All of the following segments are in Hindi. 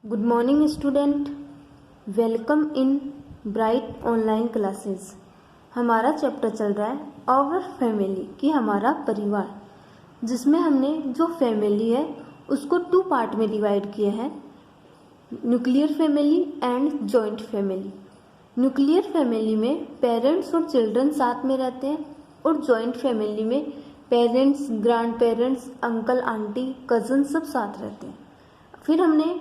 Good morning student, welcome in bright online classes. हमारा चैप्टर चल रहा है आवर फैमिली कि हमारा परिवार, जिसमें हमने जो फैमिली है उसको 2 पार्ट में डिवाइड किया है, nuclear family and joint family. Nuclear family में पेरेंट्स और चिल्ड्रन साथ में रहते हैं और जॉइंट फैमिली में parents, grand parents, uncle, aunty, cousin सब साथ रहते हैं। फिर हमने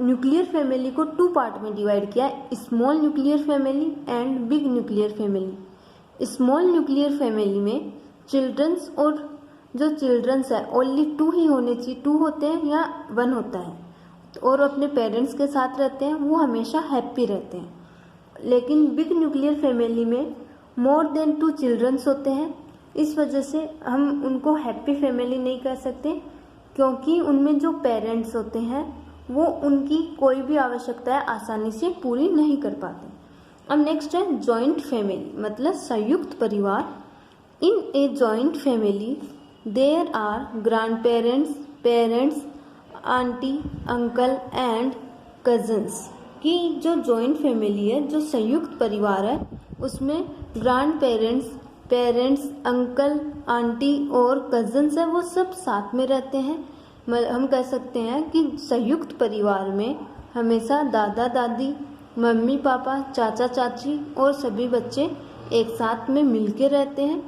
न्यूक्लियर फैमिली को 2 पार्ट में डिवाइड किया, small nuclear family and big nuclear family. Small nuclear family में चिल्ड्रंस और जो चिल्ड्रंस है ओनली 2 ही होने चाहिए, 2 होते हैं या 1 होता है, और अपने पेरेंट्स के साथ रहते हैं, वो हमेशा हैप्पी रहते हैं। लेकिन बिग न्यूक्लियर फैमिली में मोर देन 2 चिल्ड्रंस होते हैं, इस वजह से हम उनको हैप्पी फैमिली नहीं कह सकते, क्योंकि उनमें जो पेरेंट्स होते हैं वो उनकी कोई भी आवश्यकताएं आसानी से पूरी नहीं कर पाते। अब नेक्स्ट है जॉइंट फैमिली, मतलब संयुक्त परिवार। In a joint family there are grandparents, parents, aunty, uncle and cousins. की जो जॉइंट फैमिली है, जो संयुक्त परिवार है, उसमें grand parents, parents, uncle, aunty और कजन्स है, वो सब साथ में रहते हैं। हम कह सकते हैं कि संयुक्त परिवार में हमेशा दादा दादी, मम्मी पापा, चाचा चाची और सभी बच्चे एक साथ में मिलके रहते हैं।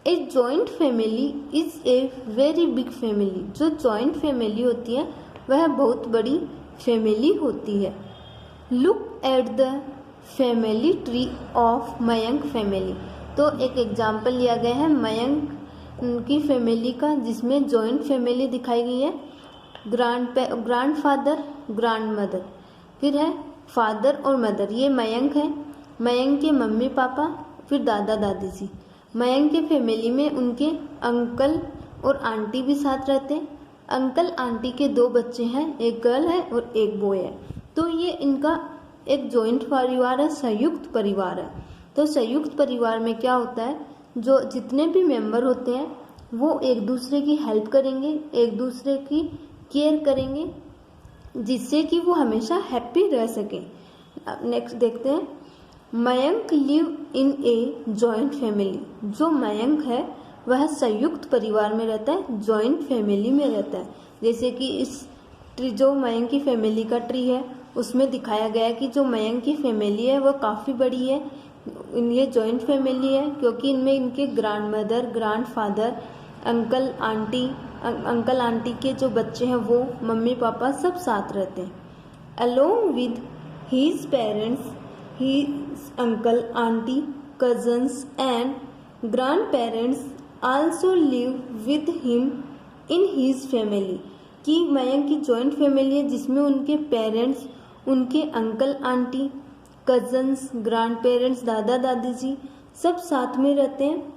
A joint family is a very big family. जो जॉइंट फैमिली होती है वह बहुत बड़ी फैमिली होती है। Look at the family tree of Mayank family. तो एक एग्जाम्पल लिया गया है मयंक की फैमिली का, जिसमें जॉइंट फैमिली दिखाई गई है। ग्रैंड फादर, ग्रैंड मदर, फिर है फादर और मदर, ये मयंक है। मयंक के मम्मी पापा, फिर दादा दादी जी। मयंक के फैमिली में उनके अंकल और आंटी भी साथ रहते हैं। अंकल आंटी के 2 बच्चे हैं, एक गर्ल है और एक बॉय है। तो ये इनका एक जॉइंट परिवार है, संयुक्त परिवार है। तो संयुक्त परिवार में क्या होता है, जो जितने भी मेंबर होते हैं वो एक दूसरे की हेल्प करेंगे, एक दूसरे की केयर करेंगे, जिससे कि वो हमेशा हैप्पी रह सके। नेक्स्ट देखते हैं, Mayank live in a joint family. जो मयंक है वह संयुक्त परिवार में रहता है, जॉइंट फैमिली में रहता है। जैसे कि इस ट्री, जो मयंक की फैमिली का ट्री है, उसमें दिखाया गया है कि जो मयंक की फैमिली है वह काफ़ी बड़ी है। ये जॉइंट फैमिली है क्योंकि इनमें इनके grand mother, grand father, uncle aunty के जो बच्चे हैं वो, मम्मी पापा सब साथ रहते हैं। Along with his parents, his uncle, aunty, cousins and grandparents also live with him in his family. कि मयंक की जॉइंट फैमिली है, जिसमें उनके पेरेंट्स, उनके uncle aunty, cousins, grand parents, दादा दादी जी सब साथ में रहते हैं।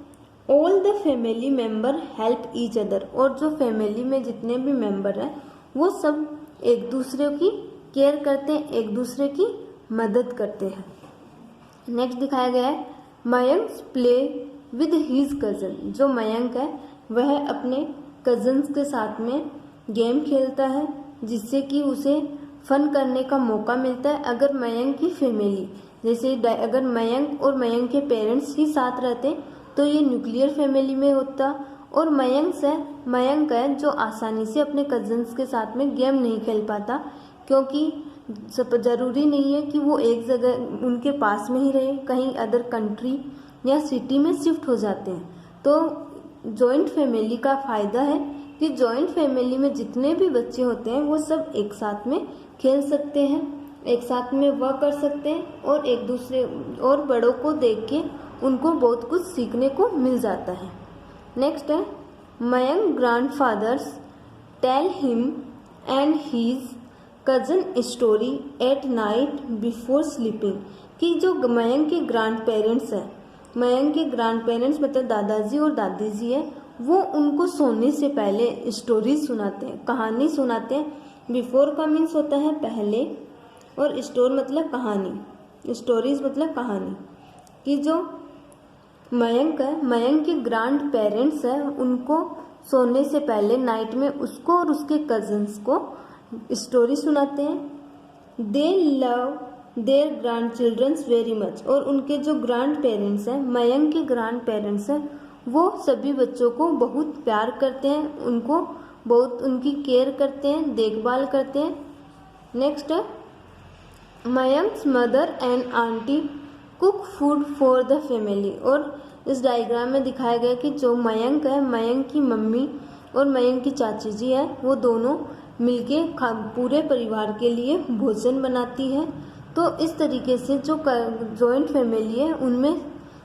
All the family member help each other. और जो फैमिली में जितने भी मेंबर हैं वो सब एक दूसरे की केयर करते हैं, एक दूसरे की मदद करते हैं। नेक्स्ट दिखाया गया है Mayank play with his cousin. जो मयंक है वह अपने कजन्स के साथ में गेम खेलता है, जिससे कि उसे फन करने का मौका मिलता है। अगर मयंक की फैमिली, जैसे अगर मयंक और मयंक के पेरेंट्स ही साथ रहते तो ये न्यूक्लियर फैमिली में होता, और मयंक है जो आसानी से अपने कजन्स के साथ में गेम नहीं खेल पाता, क्योंकि ज़रूरी नहीं है कि वो एक जगह उनके पास में ही रहे, कहीं अदर कंट्री या सिटी में शिफ्ट हो जाते हैं। तो जॉइंट फैमिली का फ़ायदा है कि जॉइंट फैमिली में जितने भी बच्चे होते हैं वो सब एक साथ में खेल सकते हैं, एक साथ में वर्क कर सकते हैं, और एक दूसरे और बड़ों को देख के उनको बहुत कुछ सीखने को मिल जाता है। नेक्स्ट है Mayank grandfathers tell him and his cousin story at night before sleeping. कि जो मयंक के ग्रैंड पेरेंट्स हैं, मयंक के ग्रैंड पेरेंट्स मतलब दादाजी और दादी जी है, वो उनको सोने से पहले स्टोरी सुनाते हैं, कहानी सुनाते हैं। बिफोर का मीन्स होता है पहले, और स्टोर मतलब कहानी, स्टोरीज मतलब कहानी। कि जो मयंक है, मयंक के ग्रैंड पेरेंट्स है, उनको सोने से पहले नाइट में उसको और उसके कजन्स को स्टोरी सुनाते हैं। They love their grandchildrens very much. और उनके जो ग्रैंड पेरेंट्स हैं, मयंक के ग्रैंड पेरेंट्स हैं, वो सभी बच्चों को बहुत प्यार करते हैं, उनको बहुत उनकी केयर करते हैं, देखभाल करते हैं। नेक्स्ट है Mayank's mother and aunty cook food for the family. और इस डायग्राम में दिखाया गया कि जो मयंक है, मयंक की मम्मी और मयंक की चाची जी है, वो दोनों मिलके पूरे परिवार के लिए भोजन बनाती है। तो इस तरीके से जो जॉइंट फैमिली है उनमें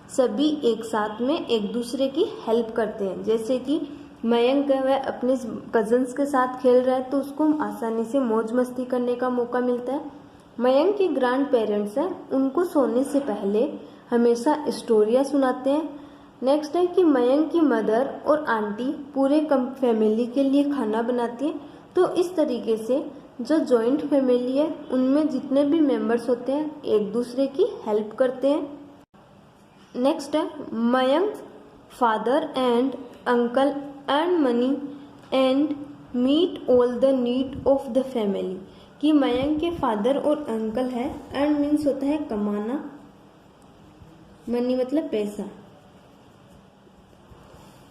सभी एक साथ में एक दूसरे की हेल्प करते हैं। जैसे कि मयंक है, वह अपने कजन्स के साथ खेल रहा है तो उसको आसानी से मौज मस्ती करने का मौका मिलता है। मयंक के ग्रैंड पेरेंट्स हैं, उनको सोने से पहले हमेशा स्टोरियाँ सुनाते हैं। नेक्स्ट है कि मयंक की मदर और आंटी पूरे फैमिली के लिए खाना बनाती है। तो इस तरीके से जो जॉइंट फैमिली है उनमें जितने भी मेंबर्स होते हैं एक दूसरे की हेल्प करते हैं। नेक्स्ट है Mayank father and uncle and money and meet all the need of the family. कि मयंक के फादर और अंकल है, एंड मीन्स होता है कमाना, मनी मतलब पैसा।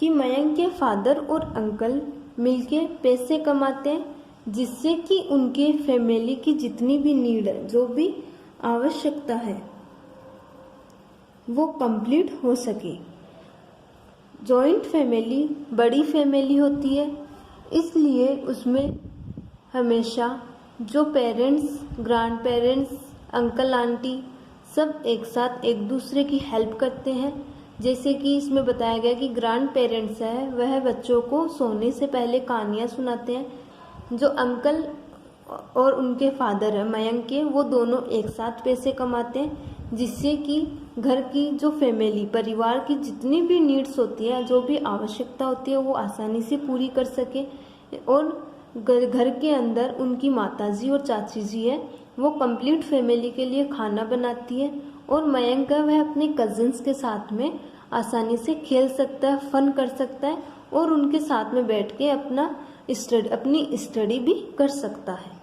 कि मयंक के फादर और अंकल मिलके पैसे कमाते हैं जिससे कि उनके फैमिली की जितनी भी नीड है, जो भी आवश्यकता है, वो कंप्लीट हो सके। जॉइंट फैमिली बड़ी फैमिली होती है, इसलिए उसमें हमेशा जो parents, grand parents, uncle aunty सब एक साथ एक दूसरे की हेल्प करते हैं। जैसे कि इसमें बताया गया कि ग्रैंड पेरेंट्स है वह बच्चों को सोने से पहले कहानियाँ सुनाते हैं। जो अंकल और उनके फादर है मयंक के, वो दोनों एक साथ पैसे कमाते हैं जिससे कि घर की जो फैमिली, परिवार की जितनी भी नीड्स होती है, जो भी आवश्यकता होती है, वो आसानी से पूरी कर सके। और घर के अंदर उनकी माताजी और चाची जी है, वो कंप्लीट फैमिली के लिए खाना बनाती है। और मयंक है वह अपने कजिन्स के साथ में आसानी से खेल सकता है, फन कर सकता है और उनके साथ में बैठ के अपनी स्टडी भी कर सकता है।